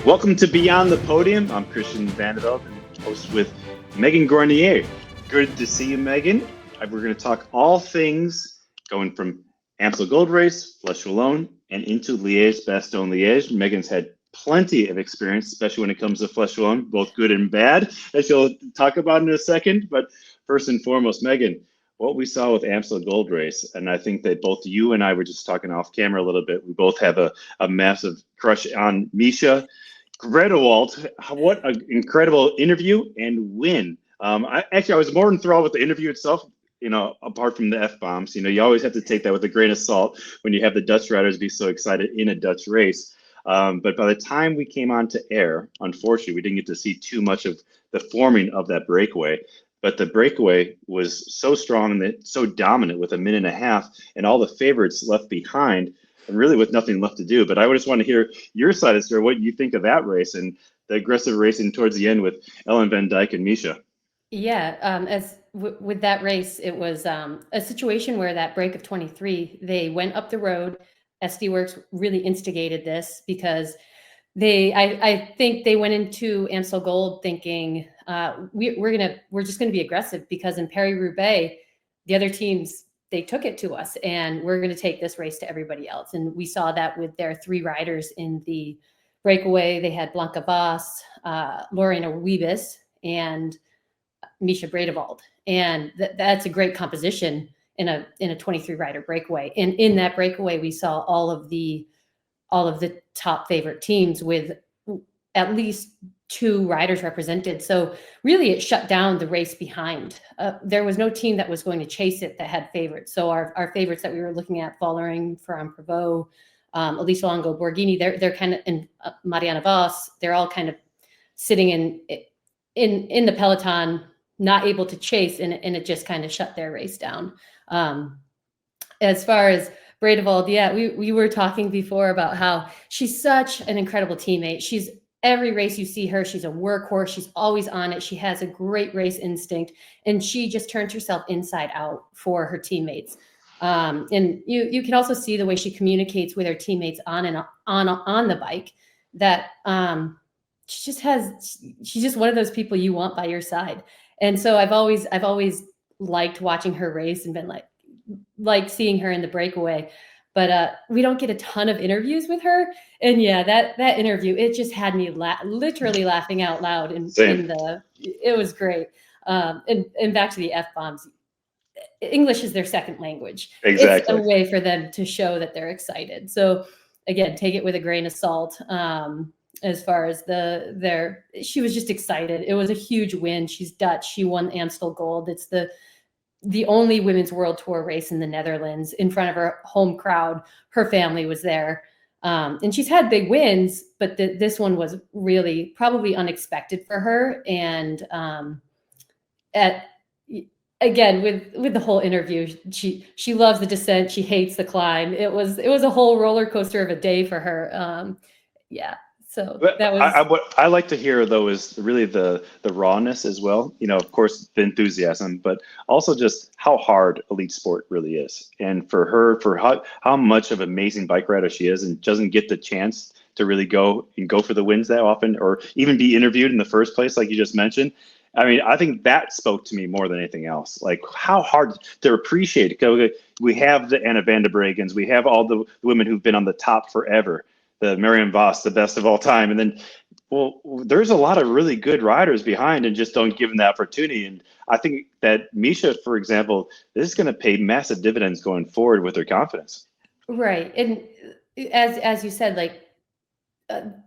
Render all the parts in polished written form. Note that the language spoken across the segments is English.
Welcome to Beyond the Podium. I'm Christian Vande Velde, host with Megan Guarnier. Good to see you, Megan. We're going to talk all things going from Amstel Gold Race, Flèche Wallonne, and into Liège-Bastogne-Liège. Megan's had plenty of experience, especially when it comes to Flèche Wallonne, both good and bad, as she'll talk about in a second. But first and foremost, Megan, what we saw with Amstel Gold Race, and I think that both you and I were just talking off camera a little bit. We both have a massive crush on Mischa Bredewold. What an incredible interview and win. I was more enthralled with the interview itself, apart from the F-bombs. You always have to take that with a grain of salt when you have the Dutch riders be so excited in a Dutch race. But by the time we came on to air, unfortunately, we didn't get to see too much of the forming of that breakaway. But the breakaway was so strong and so dominant with a minute and a half, and all the favorites left behind, and really with nothing left to do. But I would just want to hear your side of the story, what you think of that race and the aggressive racing towards the end with Ellen Van Dijk and Mischa. Yeah, with that race, it was a situation where that break of 23, they went up the road. SD Works really instigated this because I think they went into Amstel Gold thinking we're just gonna be aggressive, because in Paris Roubaix, the other teams, they took it to us, and we're going to take this race to everybody else. And we saw that with their three riders in the breakaway. They had Blanca Vos, Lorena Wiebes, and Mischa Bredewold. And that's a great composition in a 23 rider breakaway. And in that breakaway, we saw all of the top favorite teams with at least two riders represented. So really it shut down the race behind. There was no team that was going to chase it that had favorites. So our favorites that we were looking at, Vollering, Ferran Prevot, Elisa Longo Borghini, they're kind of, and Marianne Vos, they're all kind of sitting in the peloton, not able to chase, and it just kind of shut their race down. As far as Bredewold, yeah, we were talking before about how she's such an incredible teammate. Every race you see her, she's a workhorse. She's always on it. She has a great race instinct, and she just turns herself inside out for her teammates. And you can also see the way she communicates with her teammates on the bike. That she's just one of those people you want by your side. And so I've always liked watching her race and been like seeing her in the breakaway. But we don't get a ton of interviews with her. And yeah, that interview, it just had me literally laughing out loud. It was great. And back to the F-bombs. English is their second language. Exactly. It's a way for them to show that they're excited. So again, take it with a grain of salt. As far as she was just excited. It was a huge win. She's Dutch. She won Amstel Gold. It's the only women's world tour race in the Netherlands in front of her home crowd. Her family was there. And she's had big wins, but this one was really probably unexpected for her. And again, with the whole interview, she loves the descent. She hates the climb. It was a whole roller coaster of a day for her. Yeah. So that was. What I like to hear, though, is really the rawness as well. Of course, the enthusiasm, but also just how hard elite sport really is. And for her, for how much of an amazing bike rider she is, and doesn't get the chance to really go for the wins that often, or even be interviewed in the first place, like you just mentioned. I mean, I think that spoke to me more than anything else. Like how hard to appreciate it. We have the Anna van der Breggens, we have all the women who've been on the top forever. The Marianne Vos, the best of all time. And then, there's a lot of really good riders behind and just don't give them the opportunity. And I think that Mischa, for example, this is going to pay massive dividends going forward with her confidence. Right. And as you said,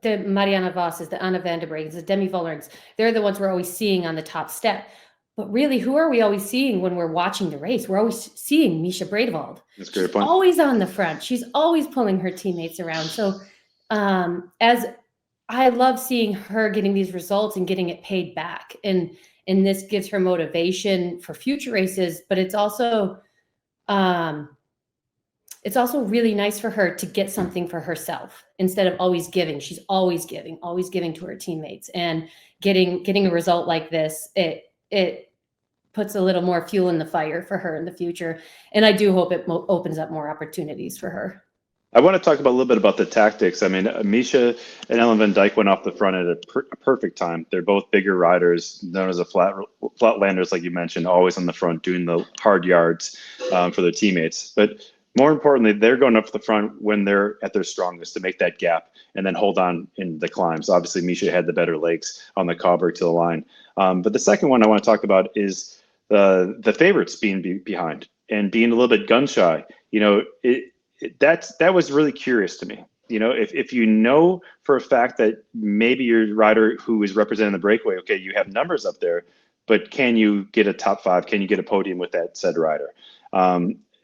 the Marianne Vos's, the Anna van der Breggens, the Demi Vollerings, they're the ones we're always seeing on the top step. But really, who are we always seeing when we're watching the race? We're always seeing Mischa Bredewold. That's a great point. Always on the front. She's always pulling her teammates around. So as I love seeing her getting these results and getting it paid back, and this gives her motivation for future races, but it's also really nice for her to get something for herself instead of always giving. She's always giving to her teammates, and getting a result like this, it puts a little more fuel in the fire for her in the future. And I do hope it opens up more opportunities for her. I want to talk about a little bit about the tactics. I mean, Mischa and Ellen Van Dijk went off the front at a perfect time. They're both bigger riders, known as flatlanders, like you mentioned, always on the front doing the hard yards for their teammates. But more importantly, they're going up the front when they're at their strongest to make that gap and then hold on in the climbs. Obviously, Mischa had the better legs on the Cauberg to the line. But the second one I want to talk about is the favorites being behind and being a little bit gun shy. You know, that was really curious to me. You know, if you know for a fact that maybe your rider who is representing the breakaway, okay, you have numbers up there, but can you get a top 5? Can you get a podium with that said rider?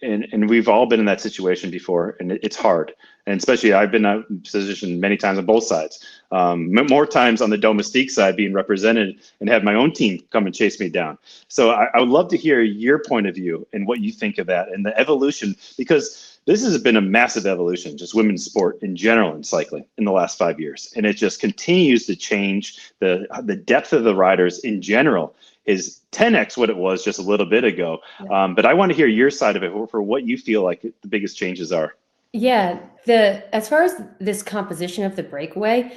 And we've all been in that situation before, and it's hard. And especially I've been in that position many times on both sides. More times on the domestique side being represented and have my own team come and chase me down. So I would love to hear your point of view and what you think of that and the evolution, because this has been a massive evolution, just women's sport in general in cycling in the last 5 years. And it just continues to change. The depth of the riders in general is 10x what it was just a little bit ago. Yeah. But I want to hear your side of it for what you feel like the biggest changes are. Yeah, as far as this composition of the breakaway,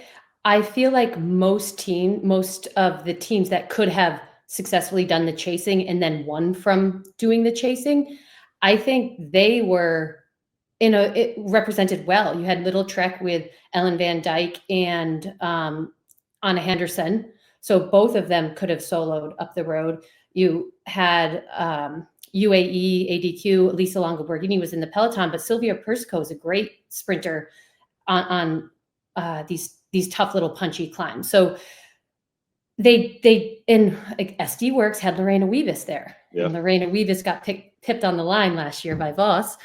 I feel like most of the teams that could have successfully done the chasing and then won from doing the chasing, I think they were it represented well. You had Little Trek with Ellen Van Dijk and Anna Henderson. So both of them could have soloed up the road. You had UAE, ADQ, Lisa Longo Borghini was in the peloton, but Sylvia Persico is a great sprinter on these tough little punchy climbs. So they in like SD Works had Lorena Wiebes there. Yeah. And Lorena Wiebes got pipped on the line last year by Voss,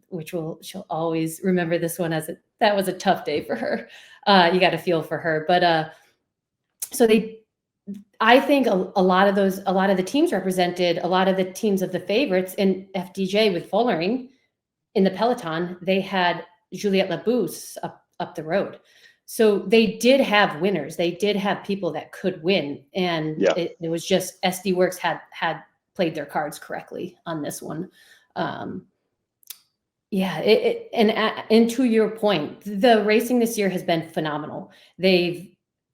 which she'll always remember this one as that was a tough day for her. You got to feel for her, but so I think a lot of the teams represented a lot of the teams of the favorites in FDJ with Vollering in the peloton. They had Juliette Labousse up the road. So they did have winners. They did have people that could win. And yeah. it was just SD Works had played their cards correctly on this one. And to your point, the racing this year has been phenomenal.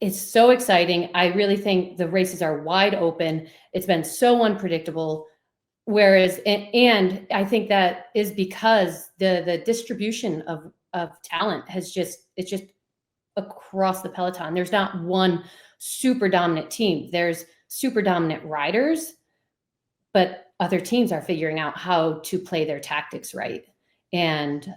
It's so exciting. I really think the races are wide open. It's been so unpredictable. Whereas, and I think that is because the distribution of talent it's just across the peloton. There's not one super dominant team. There's super dominant riders, but other teams are figuring out how to play their tactics right. And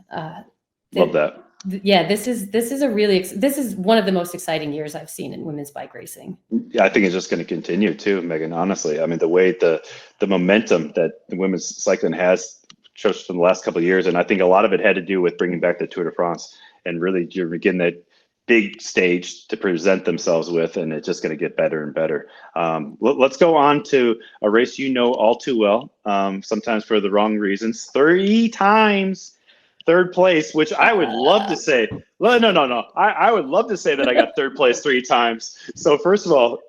love that. Yeah, this is one of the most exciting years I've seen in women's bike racing. Yeah, I think it's just going to continue too, Megan. Honestly, I mean, the way the momentum that the women's cycling has just in the last couple of years, and I think a lot of it had to do with bringing back the Tour de France and really you're getting that big stage to present themselves with, and it's just going to get better and better. Let's go on to a race you know all too well, sometimes for the wrong reasons. 3 times third place, which I would love to say. Well, no. I would love to say that I got third place 3 times. So first of all,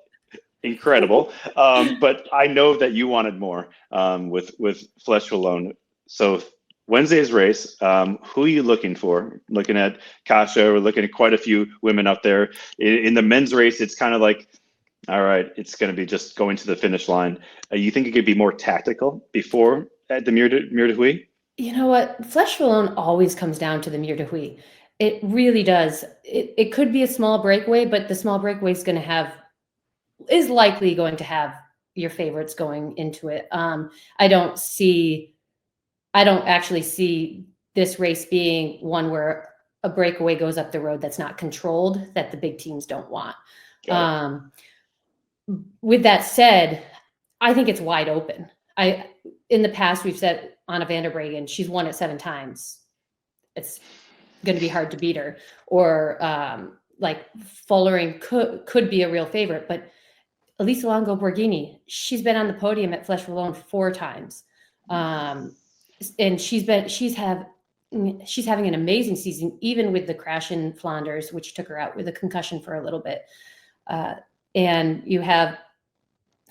incredible. But I know that you wanted more with Flèche Wallonne. So Wednesday's race, who are you looking for? Looking at Kasia, we're looking at quite a few women up there. In the men's race, it's kind of like, all right, it's going to be just going to the finish line. You think it could be more tactical before at the Mur de Huy? You know what? Flèche Wallonne always comes down to the Mur de Huy. It really does. It could be a small breakaway, but the small breakaway is likely going to have your favorites going into it. I don't actually see this race being one where a breakaway goes up the road that's not controlled, that the big teams don't want. With that said, I think it's wide open. In the past, we've said Anna van der Breggen, she's won it 7 times. It's going to be hard to beat her. Or like Vollering could be a real favorite, but Elisa Longo Borghini, she's been on the podium at Flèche Wallonne 4 times. And she's having an amazing season, even with the crash in Flanders, which took her out with a concussion for a little bit. And you have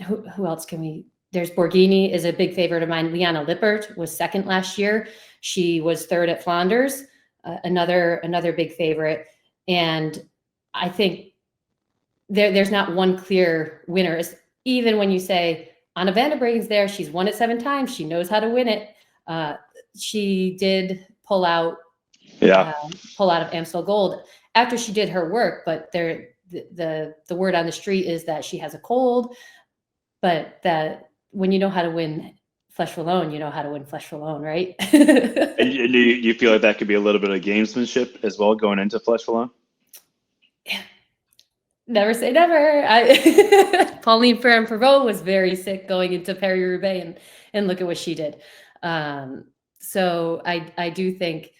who else can we there's Borghini is a big favorite of mine. Liana Lippert was second last year. She was third at Flanders, another big favorite. And I think there's not one clear winner. Even when you say Anna Van der Breggen's there, she's won it 7 times. She knows how to win it. She did pull out of Amstel Gold after she did her work, but the word on the street is that she has a cold, but that when you know how to win Flèche Wallonne, you know how to win Flèche Wallonne, right? And you feel like that could be a little bit of gamesmanship as well going into Flèche Wallonne? Yeah. Never say never. Pauline Ferrand-Prévot was very sick going into Paris Roubaix, and look at what she did. So I do think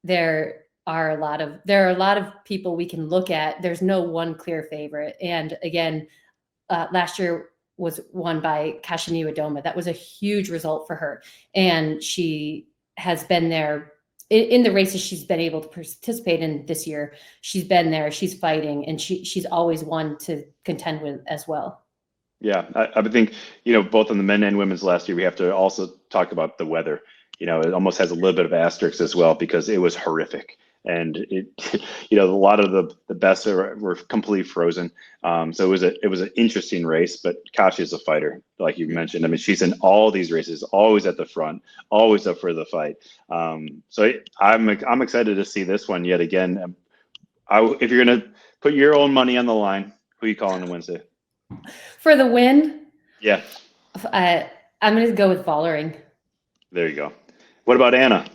there are a lot of people we can look at. There's no one clear favorite. And again, last year was won by Kasia Niewiadoma. That was a huge result for her. And she has been there in the races she's been able to participate in this year. She's been there, she's fighting, and she's always one to contend with as well. Yeah, I would think, both on the men and women's last year, we have to also talk about the weather. It almost has a little bit of asterisk as well because it was horrific. And a lot of the best were completely frozen. So it was an interesting race, but Kasia's a fighter, like you mentioned. I mean, she's in all these races, always at the front, always up for the fight. So I'm excited to see this one yet again. If you're gonna put your own money on the line, who are you calling on Wednesday? For the win? Yeah. I'm going to go with Vollering. There you go. What about Anna?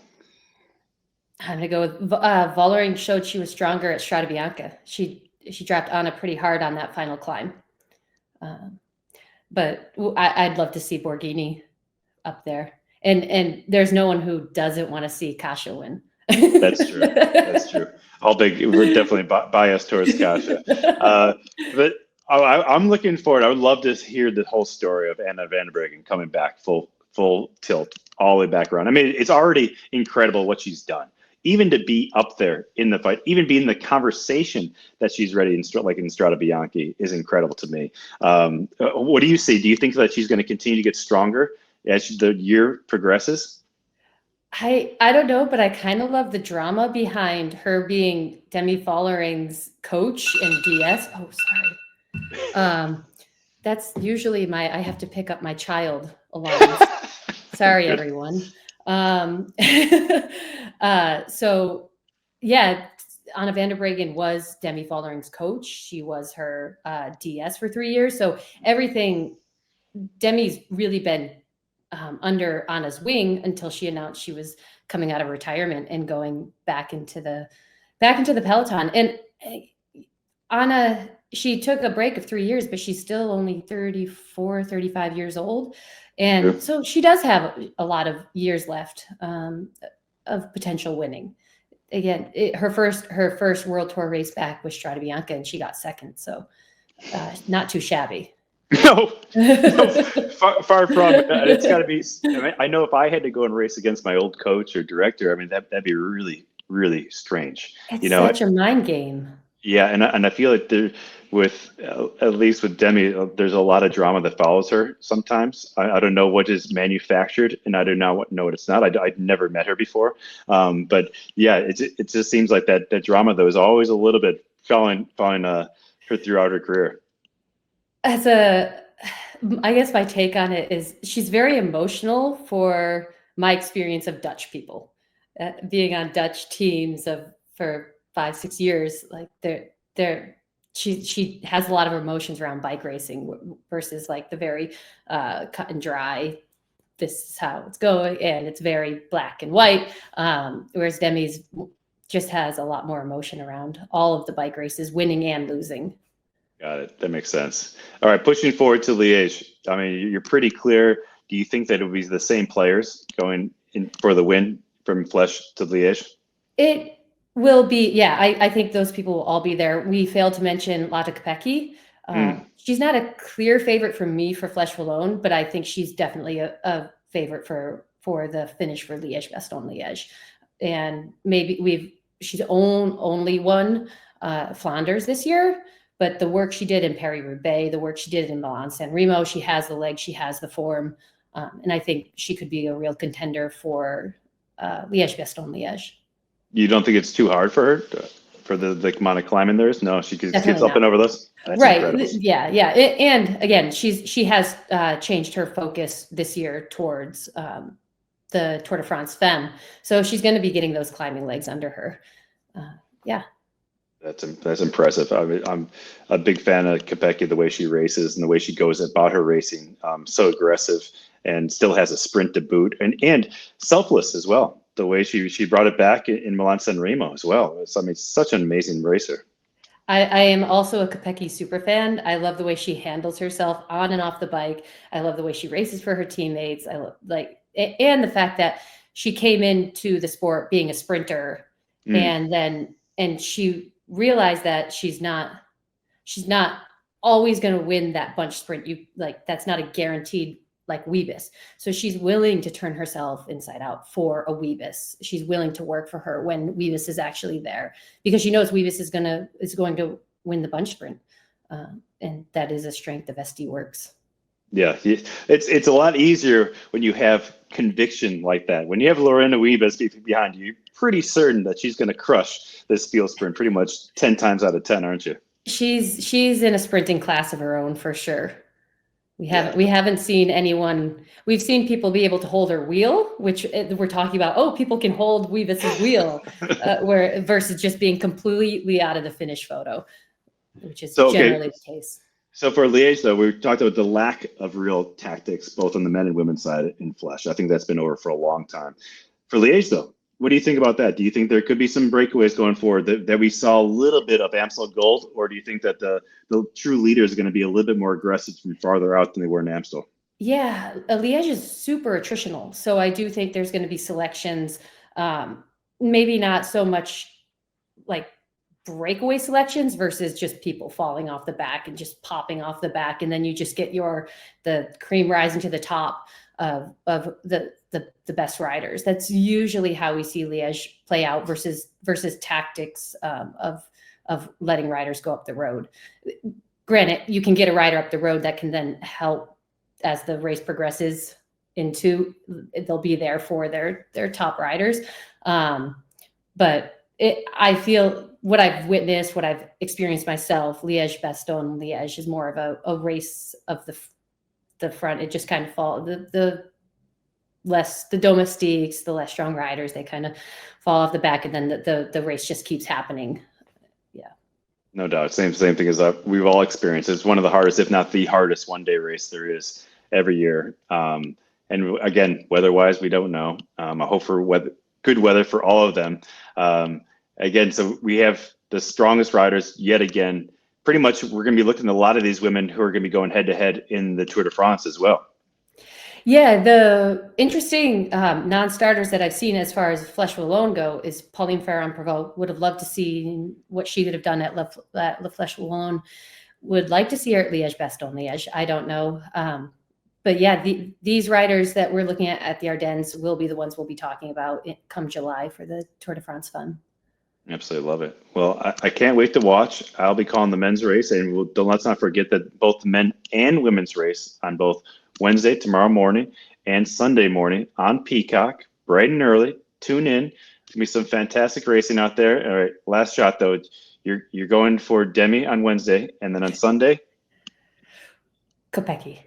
I'm going to go with Vollering. Showed she was stronger at Strade Bianche. She dropped Anna pretty hard on that final climb. But I'd love to see Borghini up there. And there's no one who doesn't want to see Kasia win. That's true. That's true. We're definitely biased towards Kasia. But I'm looking forward. I would love to hear the whole story of Anna Van der Breggen coming back full tilt all the way back around. I mean, it's already incredible what she's done. Even to be up there in the fight, even be in the conversation that she's ready in Strade Bianche is incredible to me. What do you see? Do you think that she's going to continue to get stronger as the year progresses? I don't know, but I kind of love the drama behind her being Demi Vollering's coach and DS. Oh, sorry. That's usually I have to pick up my child alarms. Sorry, everyone. So yeah, Anna Van der Breggen was Demi Vollering's coach. She was her DS for 3 years. So everything, Demi's really been under Anna's wing until she announced she was coming out of retirement and going back into the peloton. And Anna, she took a break of 3 years, but she's still only 34, 35 years old. And so she does have a lot of years left of potential winning. Again, her first World Tour race back was Strade Bianche, and she got second. So not too shabby. No, far from it. It's got to be. I know if I had to go and race against my old coach or director, I mean that'd be really, really strange. It's such a mind game. Yeah, and I feel like at least with Demi, there's a lot of drama that follows her sometimes. I don't know what is manufactured, and I do not know what it's not. I'd never met her before, but yeah, it just seems like that drama though is always a little bit following her throughout her career. I guess my take on it is she's very emotional for my experience of Dutch people, being on Dutch teams for 5-6 years. Like she has a lot of emotions around bike racing versus like the very cut and dry. This is how it's going, and it's very black and white. Whereas Demi's just has a lot more emotion around all of the bike races, winning and losing. Got it. That makes sense. All right, pushing forward to Liège. I mean, you're pretty clear. Do you think that it will be the same players going in for the win from Flèche to Liège? It will be, yeah. I think those people will all be there. We failed to mention Lotte Kopecky. She's not a clear favorite for me for Flèche Wallonne, but I think she's definitely a favorite for the finish for Liège-Bastogne-Liège. And maybe she's only won Flanders this year, but the work she did in Paris Roubaix, the work she did in Milan-San Remo, she has the legs, she has the form. And I think she could be a real contender for Liège-Bastogne-Liège. You don't think it's too hard for her for the amount of climbing there is? No, she gets up and over this. That's right. Incredible. Yeah. And again, she has changed her focus this year towards the Tour de France Femme. So she's going to be getting those climbing legs under her. Yeah. That's impressive. I'm a big fan of Kopecky, the way she races and the way she goes about her racing. So aggressive and still has a sprint to boot and selfless as well. The way she brought it back in Milan-San Remo as well. It's such an amazing racer. I am also a Kopecky super fan. I love the way she handles herself on and off the bike. I love the way she races for her teammates. I love and the fact that she came into the sport being a sprinter and she realized that she's not always going to win that bunch sprint. That's not a guaranteed like Wiebes. So she's willing to turn herself inside out for a Wiebes. She's willing to work for her when Wiebes is actually there because she knows Wiebes is going to win the bunch sprint. And that is a strength of SD Works. Yeah, it's a lot easier when you have conviction like that. When you have Lorena Wiebes behind you, you're pretty certain that she's going to crush this field sprint pretty much 10 times out of 10, aren't you? She's in a sprinting class of her own for sure. We haven't seen anyone. We've seen people be able to hold her wheel, which we're talking about. Oh, people can hold Wiebes' wheel, versus just being completely out of the finish photo, which is generally the case. So for Liège, though, we talked about the lack of real tactics, both on the men and women's side in Flèche. I think that's been over for a long time. For Liège, though, what do you think about that? Do you think there could be some breakaways going forward that we saw a little bit of Amstel Gold, or do you think that the true leaders are going to be a little bit more aggressive from farther out than they were in Amstel? Yeah, Liège is super attritional. So I do think there's going to be selections, maybe not so much like breakaway selections versus just people falling off the back and just popping off the back. And then you just get the cream rising to the top of the best riders. That's usually how we see Liège play out versus tactics of letting riders go up the road. Granted, you can get a rider up the road that can then help as the race progresses they'll be there for their top riders. But I feel what I've witnessed, what I've experienced myself, Liège-Bastogne-Liège is more of a race of the front. It just kind of fall the domestiques, the less strong riders, they kind of fall off the back, and then the race just keeps happening. Yeah, no doubt. Same thing as we've all experienced. It's one of the hardest, if not the hardest, one-day race there is every year. And again, weather-wise, we don't know. I hope for good weather for all of them. Again, so we have the strongest riders yet again. Pretty much, we're going to be looking at a lot of these women who are going to be going head-to-head in the Tour de France as well. Yeah, the interesting non-starters that I've seen as far as Flèche Wallonne go is Pauline Ferrand-Prévot. Would have loved to see what she would have done at La Flèche Wallonne. Would like to see her at Liège-Bastogne-Liège. I don't know. But yeah, these riders that we're looking at the Ardennes will be the ones we'll be talking about come July for the Tour de France Fun. Absolutely love it. Well, I can't wait to watch. I'll be calling the men's race, and let's not forget that both the men and women's race on both Wednesday, tomorrow morning, and Sunday morning on Peacock, bright and early. Tune in. There's gonna be some fantastic racing out there. All right, last shot though. You're going for Demi on Wednesday, and then on Sunday, Kopecky.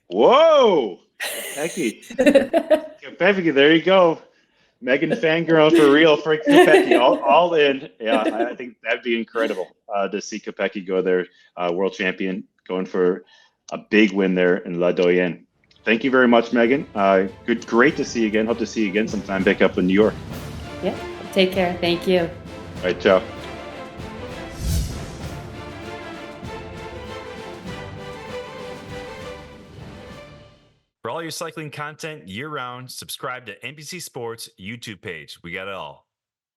Whoa, Kopecky. There you go. Megan fangirl for real for Kopecky, all in. Yeah, I think that'd be incredible to see Kopecky go there, world champion, going for a big win there in La Doyenne. Thank you very much, Megan. Great to see you again. Hope to see you again sometime back up in New York. Yeah, take care. Thank you. All right, ciao. For all your cycling content year-round, subscribe to NBC Sports YouTube page. We got it all.